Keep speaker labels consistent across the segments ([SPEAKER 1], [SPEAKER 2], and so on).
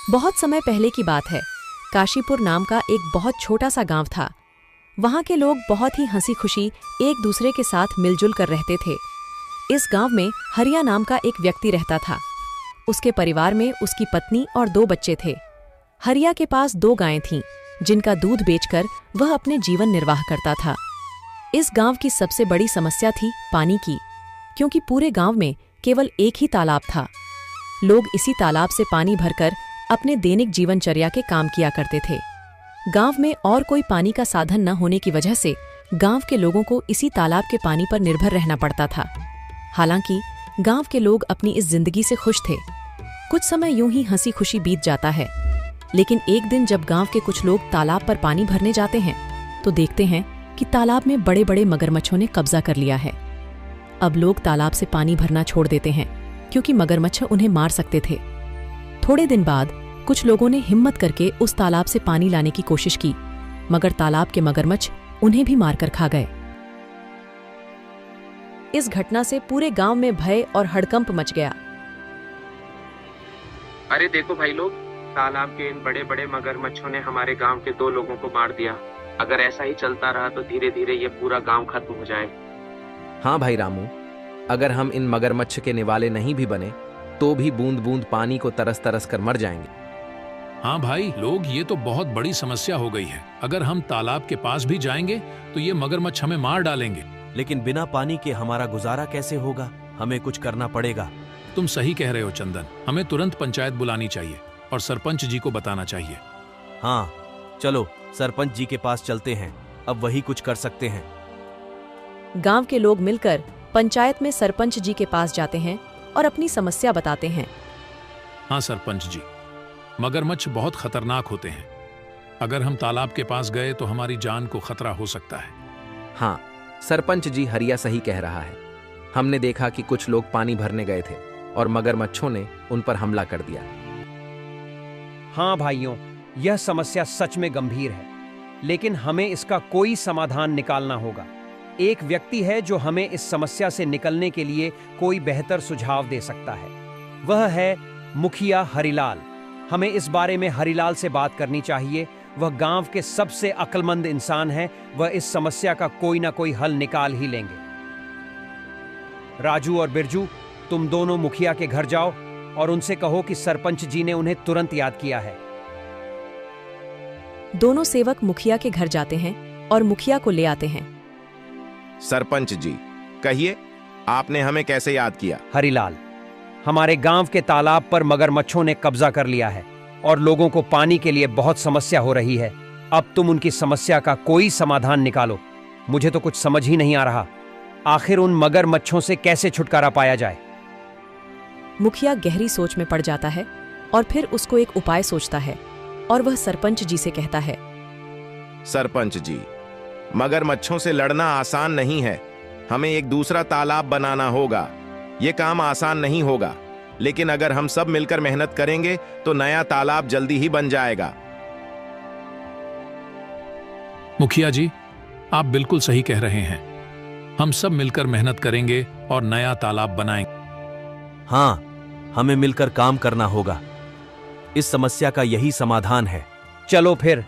[SPEAKER 1] बहुत समय पहले की बात है। काशीपुर नाम का एक बहुत छोटा सा गांव था। वहां के लोग बहुत ही हंसी खुशी एक दूसरे के साथ मिलजुल कर रहते थे। इस गांव में हरिया नाम का एक व्यक्ति रहता था। उसके परिवार में उसकी पत्नी और 2 बच्चे थे। हरिया के पास 2 गायें थीं, जिनका दूध बेचकर वह अपने जीवन निर्वाह करता था। इस गांव की सबसे बड़ी समस्या थी पानी की, क्योंकि पूरे गांव में केवल एक ही तालाब था। लोग इसी तालाब से पानी भरकर अपने दैनिक जीवनचर्या के काम किया करते थे। गांव में और कोई पानी का साधन न होने की वजह से गांव के लोगों को इसी तालाब के पानी पर निर्भर रहना पड़ता था। हालांकि गांव के लोग अपनी इस जिंदगी से खुश थे। कुछ समय यूं ही हंसी खुशी बीत जाता है, लेकिन एक दिन जब गांव के कुछ लोग तालाब पर पानी भरने जाते हैं तो देखते हैं कि तालाब में बड़े बड़े मगरमच्छों ने कब्जा कर लिया है। अब लोग तालाब से पानी भरना छोड़ देते हैं, क्योंकि मगरमच्छ उन्हें मार सकते थे। थोड़े दिन बाद कुछ लोगों ने हिम्मत करके उस तालाब से पानी लाने की कोशिश की, मगर तालाब के मगरमच्छ उन्हें भी मारकर खा गए। इस घटना से पूरे गांव में भय और हड़कंप मच गया।
[SPEAKER 2] अरे देखो भाई लोग, तालाब के इन बड़े बड़े मगरमच्छों ने हमारे गांव के 2 लोगों को मार दिया। अगर ऐसा ही चलता रहा तो धीरे धीरे ये पूरा गांव खत्म हो जाए।
[SPEAKER 3] हाँ भाई रामू, अगर हम इन मगरमच्छ के निवाले नहीं भी बने तो भी बूंद बूंद पानी को तरस तरस कर मर जाएंगे।
[SPEAKER 4] हाँ भाई लोग, ये तो बहुत बड़ी समस्या हो गई है। अगर हम तालाब के पास भी जाएंगे तो ये मगरमच्छ हमें मार डालेंगे।
[SPEAKER 5] लेकिन बिना पानी के हमारा गुजारा कैसे होगा? हमें कुछ करना पड़ेगा।
[SPEAKER 4] तुम सही कह रहे हो चंदन, हमें तुरंत पंचायत बुलानी चाहिए और सरपंच जी को बताना चाहिए।
[SPEAKER 5] हाँ चलो सरपंच जी के पास चलते हैं, अब वही कुछ कर सकते हैं।
[SPEAKER 1] गांव के लोग मिलकर पंचायत में सरपंच जी के पास जाते हैं और अपनी समस्या बताते हैं।
[SPEAKER 4] हाँ सरपंच जी, मगरमच्छ बहुत खतरनाक होते हैं। अगर हम तालाब के पास गए तो हमारी जान को खतरा हो सकता है।
[SPEAKER 3] हाँ सरपंच जी, हरिया सही कह रहा है। हमने देखा कि कुछ लोग पानी भरने गए थे और मगरमच्छों ने उन पर हमला कर दिया।
[SPEAKER 6] हाँ भाइयों, यह समस्या सच में गंभीर है, लेकिन हमें इसका कोई समाधान निकालना होगा। एक व्यक्ति है जो हमें इस समस्या से निकलने के लिए कोई बेहतर सुझाव दे सकता है। वह है मुखिया हरिलाल। हमें इस बारे में हरिलाल से बात करनी चाहिए। वह गांव के सबसे अक्लमंद इंसान है। वह इस समस्या का कोई ना कोई हल निकाल ही लेंगे। राजू और बिरजू, तुम दोनों मुखिया के घर जाओ और उनसे कहो कि सरपंच जी ने उन्हें तुरंत याद किया है।
[SPEAKER 1] दोनों सेवक मुखिया के घर जाते हैं और मुखिया को ले आते हैं।
[SPEAKER 7] सरपंच जी, कहिए, आपने हमें कैसे याद किया?
[SPEAKER 6] हरिलाल, हमारे गांव के तालाब पर मगरमच्छों ने कब्जा कर लिया है और लोगों को पानी के लिए बहुत समस्या हो रही है। अब तुम उनकी समस्या का कोई समाधान निकालो। मुझे तो कुछ समझ ही नहीं आ रहा, आखिर उन मगरमच्छों से कैसे छुटकारा पाया जाए।
[SPEAKER 1] मुखिया गहरी सोच में पड़ जाता है और फिर उसको एक उपाय सोचता है और वह सरपंच जी से कहता है।
[SPEAKER 7] सरपंच जी, मगरमच्छों से लड़ना आसान नहीं है। हमें एक दूसरा तालाब बनाना होगा। ये काम आसान नहीं होगा, लेकिन अगर हम सब मिलकर मेहनत करेंगे तो नया तालाब जल्दी ही बन जाएगा।
[SPEAKER 4] मुखिया जी, आप बिल्कुल सही कह रहे हैं। हम सब मिलकर मेहनत करेंगे और नया तालाब बनाएंगे।
[SPEAKER 5] हाँ, हमें मिलकर काम करना होगा। इस समस्या का यही समाधान है।
[SPEAKER 6] चलो फिर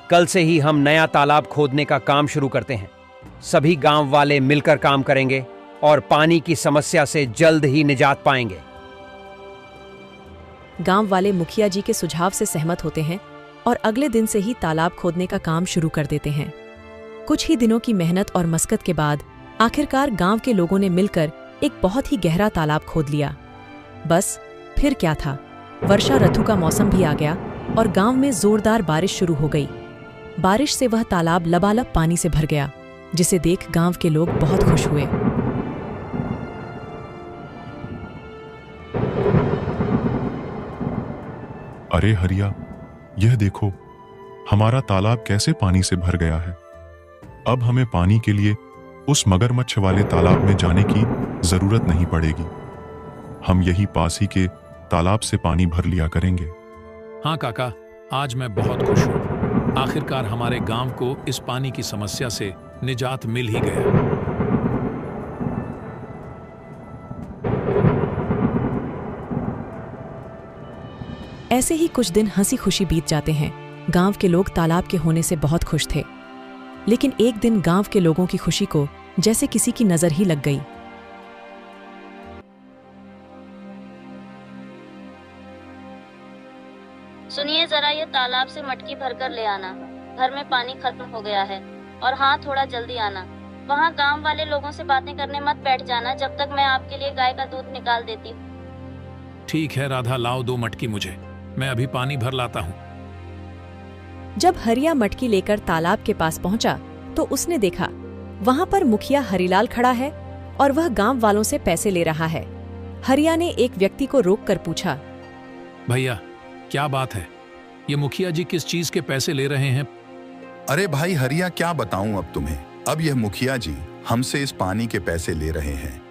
[SPEAKER 6] कल से ही हम नया तालाब खोदने का काम शुरू करते हैं। सभी गांव वाले मिलकर काम करेंगे और पानी की समस्या से जल्द ही निजात पाएंगे।
[SPEAKER 1] गांव वाले मुखिया जी के सुझाव से सहमत होते हैं और अगले दिन से ही तालाब खोदने का काम शुरू कर देते हैं। कुछ ही दिनों की मेहनत और मशक्कत के बाद आखिरकार गांव के लोगों ने मिलकर एक बहुत ही गहरा तालाब खोद लिया। बस फिर क्या था, वर्षा ऋतु का मौसम भी आ गया और गांव में जोरदार बारिश शुरू हो गई। बारिश से वह तालाब लबालब पानी से भर गया, जिसे देख गांव के लोग बहुत खुश हुए।
[SPEAKER 8] अरे हरिया, यह देखो, हमारा तालाब कैसे पानी से भर गया है। अब हमें पानी के लिए उस मगरमच्छ वाले तालाब में जाने की जरूरत नहीं पड़ेगी। हम यही पास ही के तालाब से पानी भर लिया करेंगे।
[SPEAKER 4] हाँ काका, आज मैं बहुत खुश हूँ। आखिरकार हमारे गांव को इस पानी की समस्या से निजात मिल ही गया।
[SPEAKER 1] ऐसे ही कुछ दिन हंसी खुशी बीत जाते हैं। गांव के लोग तालाब के होने से बहुत खुश थे। लेकिन एक दिन गांव के लोगों की खुशी को जैसे किसी की नजर ही लग गई।
[SPEAKER 9] सुनिए जरा, ये तालाब से मटकी भरकर ले आना। घर में पानी खत्म हो गया है। और हाँ, थोड़ा जल्दी आना। वहाँ गांव वाले लोगों से बातें करने मत बैठ जाना जब तक मैं आपके लिए गाय का दूध निकाल देती हूँ।
[SPEAKER 4] ठीक है राधा, लाओ 2 मटकी मुझे, मैं अभी पानी भर लाता हूँ।
[SPEAKER 1] जब हरिया मटकी लेकर तालाब के पास पहुंचा तो उसने देखा वहां पर मुखिया हरिलाल खड़ा है और वह गांव वालों से पैसे ले रहा है। हरिया ने एक व्यक्ति को रोककर पूछा,
[SPEAKER 4] भैया क्या बात है, ये मुखिया जी किस चीज के पैसे ले रहे हैं?
[SPEAKER 10] अरे भाई हरिया, क्या बताऊं अब तुम्हें। अब यह मुखिया जी हमसे इस पानी के पैसे ले रहे हैं।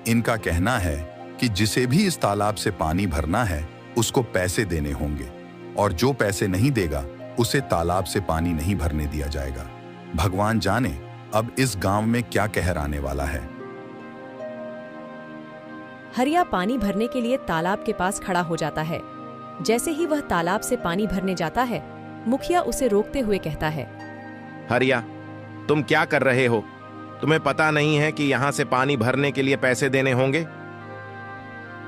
[SPEAKER 10] इनका कहना है कि जिसे भी इस तालाब से पानी भरना है उसको पैसे देने होंगे, और जो पैसे नहीं देगा उसे तालाब से पानी नहीं भरने दिया जाएगा। भगवान जाने अब इस गांव में क्या कहर आने वाला है।
[SPEAKER 1] हरिया पानी भरने के लिए तालाब के पास खड़ा हो जाता है। जैसे ही वह तालाब से पानी भरने जाता है, मुखिया उसे रोकते हुए कहता है,
[SPEAKER 7] हरिया, तुम क्या कर रहे हो? तुम्हें पता नहीं है कि यहाँ से पानी भरने के लिए पैसे देने होंगे?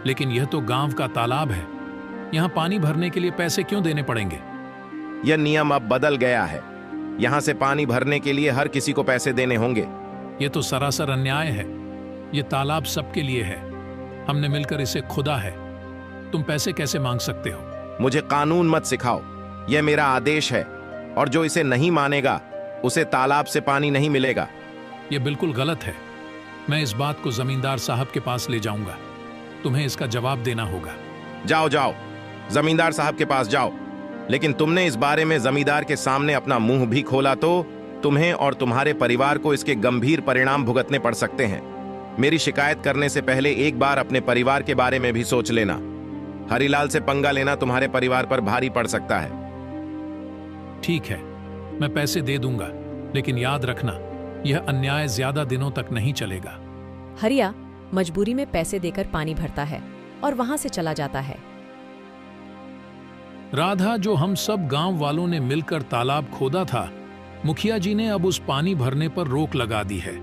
[SPEAKER 4] लेकिन यह तो गांव का तालाब है, यहाँ पानी भरने के लिए पैसे क्यों देने पड़ेंगे?
[SPEAKER 7] यह नियम अब बदल गया है। यहाँ से पानी भरने के लिए हर किसी को पैसे देने होंगे।
[SPEAKER 4] ये तो सरासर अन्याय है। ये तालाब सबके लिए है, हमने मिलकर इसे खुदा है। तुम पैसे कैसे मांग सकते हो?
[SPEAKER 7] मुझे कानून मत सिखाओ, यह मेरा आदेश है, और जो इसे नहीं मानेगा उसे तालाब से पानी नहीं मिलेगा।
[SPEAKER 4] यह बिल्कुल गलत है। मैं इस बात को जमींदार साहब के पास ले जाऊंगा। तुम्हें इसका जवाब देना होगा।
[SPEAKER 7] जाओ जाओ, जमींदार साहब के पास जाओ। लेकिन तुमने इस बारे में जमींदार के सामने अपना मुंह भी खोला तो तुम्हें और तुम्हारे परिवार को इसके गंभीर परिणाम भुगतने पड़ सकते हैं। मेरी शिकायत करने से पहले एक बार अपने परिवार के बारे में भी सोच लेना। हरिलाल से पंगा लेना तुम्हारे परिवार पर भारी पड़ सकता है।
[SPEAKER 4] ठीक है, मैं पैसे दे दूंगा, लेकिन याद रखना यह अन्याय ज्यादा दिनों तक नहीं चलेगा।
[SPEAKER 1] हरिया मजबूरी में पैसे देकर पानी भरता है और वहां से चला जाता है।
[SPEAKER 4] राधा, जो हम सब गांव वालों ने मिलकर तालाब खोदा था, मुखिया जी ने अब उस पानी भरने पर रोक लगा दी है।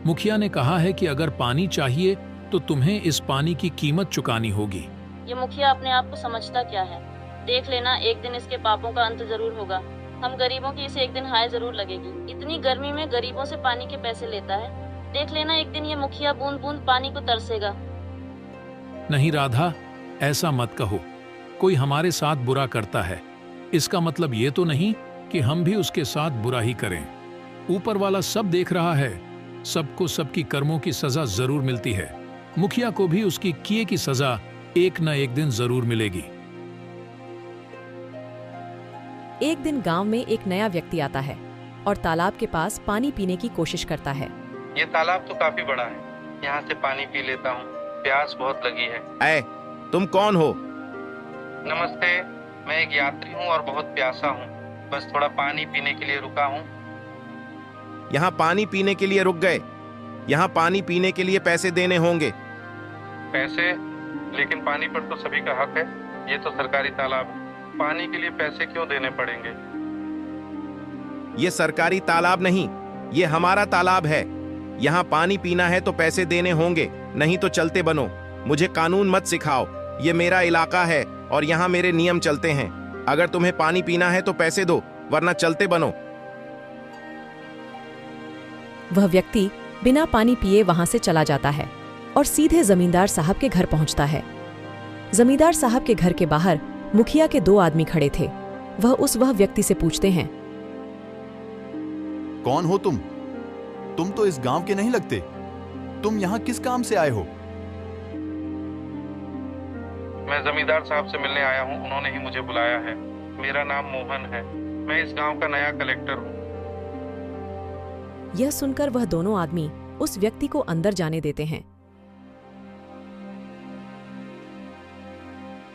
[SPEAKER 4] मुखिया ने कहा है कि अगर पानी चाहिए तो तुम्हें इस पानी की कीमत चुकानी होगी।
[SPEAKER 9] ये मुखिया अपने आप को समझता क्या है? देख लेना, एक दिन इसके पापों का अंत जरूर होगा। हम गरीबों की इसे एक दिन हाय जरूर लगेगी। इतनी गर्मी में गरीबों से पानी के पैसे लेता है। देख लेना, एक दिन ये मुखिया बूंद बूंद पानी को तरसेगा।
[SPEAKER 4] नहीं राधा, ऐसा मत कहो। कोई हमारे साथ बुरा करता है, इसका मतलब ये तो नहीं कि हम भी उसके साथ बुरा ही करें। ऊपर वाला सब देख रहा है, सबको सबकी कर्मों की सजा जरूर मिलती है। मुखिया को भी उसकी किए की सजा एक न एक दिन जरूर मिलेगी।
[SPEAKER 1] एक दिन गांव में एक नया व्यक्ति आता है और तालाब के पास पानी पीने की कोशिश करता है।
[SPEAKER 2] ये तालाब तो काफी बड़ा है, यहाँ से पानी पी लेता हूँ, प्यास बहुत लगी है।
[SPEAKER 7] ऐ, तुम कौन हो?
[SPEAKER 2] नमस्ते, मैं एक यात्री हूँ और बहुत प्यासा हूँ। बस थोड़ा पानी पीने के लिए रुका हूँ।
[SPEAKER 7] यहाँ पानी पीने के लिए रुक गए? यहाँ पानी पीने के लिए पैसे देने होंगे।
[SPEAKER 2] पैसे? लेकिन पानी पर तो सभी का हक है। ये तो सरकारी तालाब है, पानी के लिए पैसे क्यों देने पड़ेंगे?
[SPEAKER 7] ये सरकारी तालाब नहीं, ये हमारा तालाब है। यहाँ पानी पीना है तो पैसे देने होंगे, नहीं तो चलते बनो। मुझे कानून मत सिखाओ, ये मेरा इलाका है और यहाँ मेरे नियम चलते हैं। अगर तुम्हें पानी पीना है तो पैसे दो, वरना चलते बनो।
[SPEAKER 1] वह व्यक्ति बिना पानी पिए वहां से चला जाता है और सीधे जमींदार साहब के घर पहुंचता है। जमींदार साहब के घर के बाहर मुखिया के 2 आदमी खड़े थे। वह व्यक्ति से पूछते हैं,
[SPEAKER 10] कौन हो तुम? तुम तो इस गांव के नहीं लगते। तुम यहाँ किस काम से आए हो?
[SPEAKER 2] मैं जमींदार साहब से मिलने आया हूँ, उन्होंने ही मुझे बुलाया है। मेरा नाम मोहन है, मैं इस गांव का नया कलेक्टर हूँ।
[SPEAKER 1] यह सुनकर वह दोनों आदमी उस व्यक्ति को अंदर जाने देते हैं।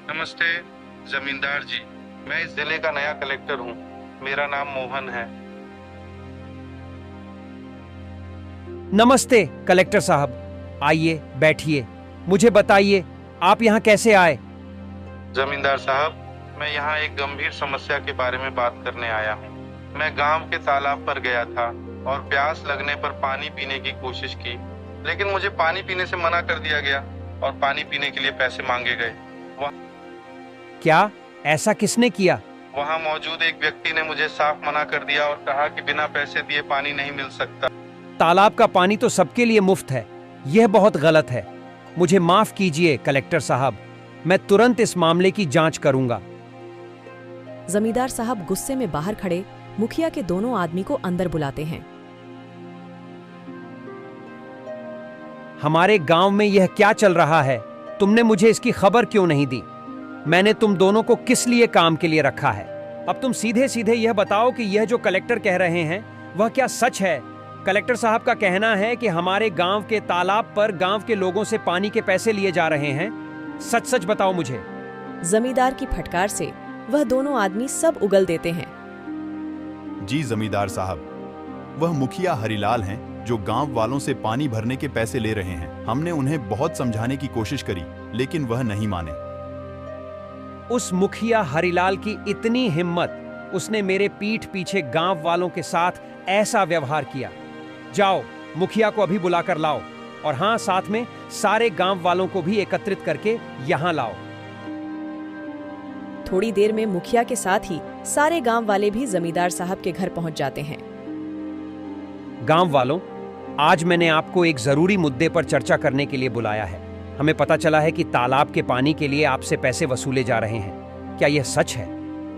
[SPEAKER 2] नमस्ते जमींदार जी, मैं इस जिले का नया कलेक्टर हूँ। मेरा नाम मोहन है।
[SPEAKER 6] नमस्ते कलेक्टर साहब, आइए बैठिए। मुझे बताइए आप यहाँ कैसे आए?
[SPEAKER 2] जमींदार साहब,
[SPEAKER 11] मैं यहाँ एक गंभीर समस्या के बारे में बात करने आया हूँ। मैं गांव के तालाब पर गया था और प्यास लगने पर पानी पीने की कोशिश की, लेकिन मुझे पानी पीने से मना कर दिया गया और पानी पीने के लिए पैसे मांगे गए।
[SPEAKER 6] क्या ऐसा किसने किया?
[SPEAKER 11] वहाँ मौजूद एक व्यक्ति ने मुझे साफ मना कर दिया और कहा कि बिना पैसे दिए पानी नहीं मिल सकता।
[SPEAKER 6] तालाब का पानी तो सबके लिए मुफ्त है, यह बहुत गलत है। मुझे माफ कीजिए कलेक्टर साहब, मैं तुरंत इस मामले की जांच करूंगा।
[SPEAKER 1] जमींदार साहब गुस्से में बाहर खड़े मुखिया के दोनों आदमी को अंदर बुलाते हैं।
[SPEAKER 6] हमारे गांव में यह क्या चल रहा है? तुमने मुझे इसकी खबर क्यों नहीं दी? मैंने तुम दोनों को किस लिए काम के लिए रखा है? अब तुम सीधे सीधे यह बताओ कि यह जो कलेक्टर कह रहे हैं वह क्या सच है? कलेक्टर साहब का कहना है कि हमारे गांव के तालाब पर गांव के लोगों से पानी के पैसे लिए जा रहे हैं। सच सच बताओ मुझे।
[SPEAKER 1] जमींदार की फटकार से वह दोनों आदमी सब उगल देते हैं।
[SPEAKER 10] जी जमींदार साहब, वह मुखिया हरिलाल हैं जो गांव वालों से पानी भरने के पैसे ले रहे हैं। हमने उन्हें बहुत समझाने की कोशिश करी, लेकिन वह नहीं माने।
[SPEAKER 6] उस मुखिया हरिलाल की इतनी हिम्मत, उसने मेरे पीठ पीछे गांव वालों के साथ ऐसा व्यवहार किया। जाओ, मुखिया को अभी बुलाकर लाओ, और हां, साथ में सारे गांव वालों को भी एकत्रित करके यहां लाओ।
[SPEAKER 1] थोड़ी देर में मुखिया के साथ ही सारे गांव वाले भी जमींदार साहब के घर पहुंच जाते हैं।
[SPEAKER 6] गांव वालों, आज मैंने आपको एक जरूरी मुद्दे पर चर्चा करने के लिए बुलाया है। हमें पता चला है कि तालाब के पानी के लिए आपसे पैसे वसूले जा रहे हैं। क्या यह सच है?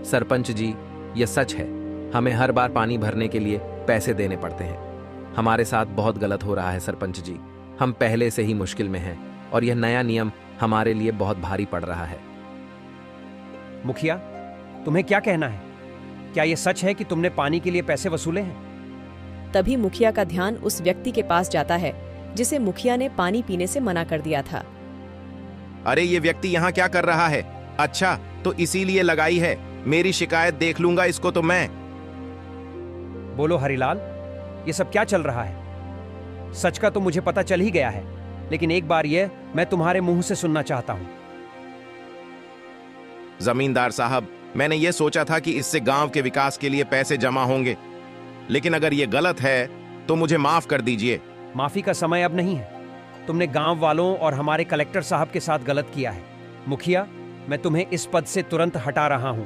[SPEAKER 3] सरपंच जी, यह सच है। हमें हर बार पानी भरने के लिए पैसे देने पड़ते हैं। हमारे साथ बहुत गलत हो रहा है सरपंच जी। हम पहले से ही मुश्किल में हैं और यह नया नियम हमारे लिए बहुत भारी पड़ रहा है।
[SPEAKER 6] मुखिया, तुम्हें क्या कहना है? क्या यह सच है कि तुमने पानी के लिए पैसे वसूले हैं?
[SPEAKER 1] तभी मुखिया का ध्यान उस व्यक्ति के पास जाता है जिसे मुखिया ने पानी पीने से मना कर दिया था।
[SPEAKER 7] अरे ये व्यक्ति यहाँ क्या कर रहा है? अच्छा, तो इसीलिए लगाई है। मेरी शिकायत देख लूंगा इसको तो मैं।
[SPEAKER 6] बोलो हरिलाल, ये सब क्या चल रहा है? सच का तो मुझे पता चल ही गया है, लेकिन एक बार यह मैं तुम्हारे मुंह से सुनना चाहता हूं।
[SPEAKER 7] जमींदार साहब, मैंने ये सोचा था कि इससे गांव के विकास के लिए पैसे जमा होंगे, लेकिन अगर ये गलत है तो मुझे माफ कर दीजिए।
[SPEAKER 6] माफी का समय अब नहीं है। तुमने गांव वालों और हमारे कलेक्टर साहब के साथ गलत किया है। मुखिया, मैं तुम्हें इस पद से तुरंत हटा रहा हूं।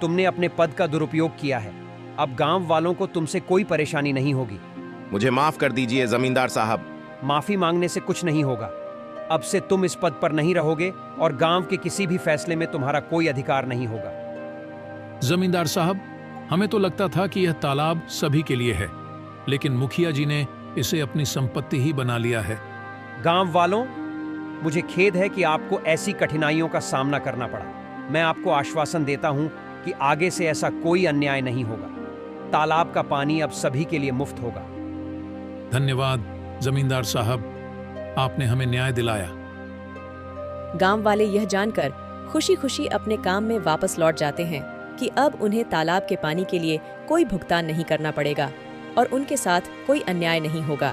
[SPEAKER 6] तुमने अपने पद का दुरुपयोग किया है। अब गांव वालों को तुमसे कोई परेशानी नहीं होगी।
[SPEAKER 7] मुझे माफ कर दीजिए जमींदार साहब।
[SPEAKER 6] माफी मांगने से कुछ नहीं होगा। अब से तुम इस पद पर नहीं रहोगे और गांव के किसी भी फैसले में तुम्हारा कोई अधिकार नहीं होगा।
[SPEAKER 4] जमींदार साहब, हमें तो लगता था कि यह तालाब सभी के लिए है, लेकिन मुखिया जी ने इसे अपनी संपत्ति ही बना लिया है।
[SPEAKER 6] गांव वालों, मुझे खेद है कि आपको ऐसी कठिनाइयों का सामना करना पड़ा। मैं आपको आश्वासन देता हूं कि आगे से ऐसा कोई अन्याय नहीं होगा। तालाब का पानी अब सभी के लिए मुफ्त होगा।
[SPEAKER 4] धन्यवाद जमींदार साहब, आपने हमें न्याय दिलाया।
[SPEAKER 1] गांव वाले यह जानकर खुशी खुशी अपने काम में वापस लौट जाते हैं कि अब उन्हें तालाब के पानी के लिए कोई भुगतान नहीं करना पड़ेगा और उनके साथ कोई अन्याय नहीं होगा।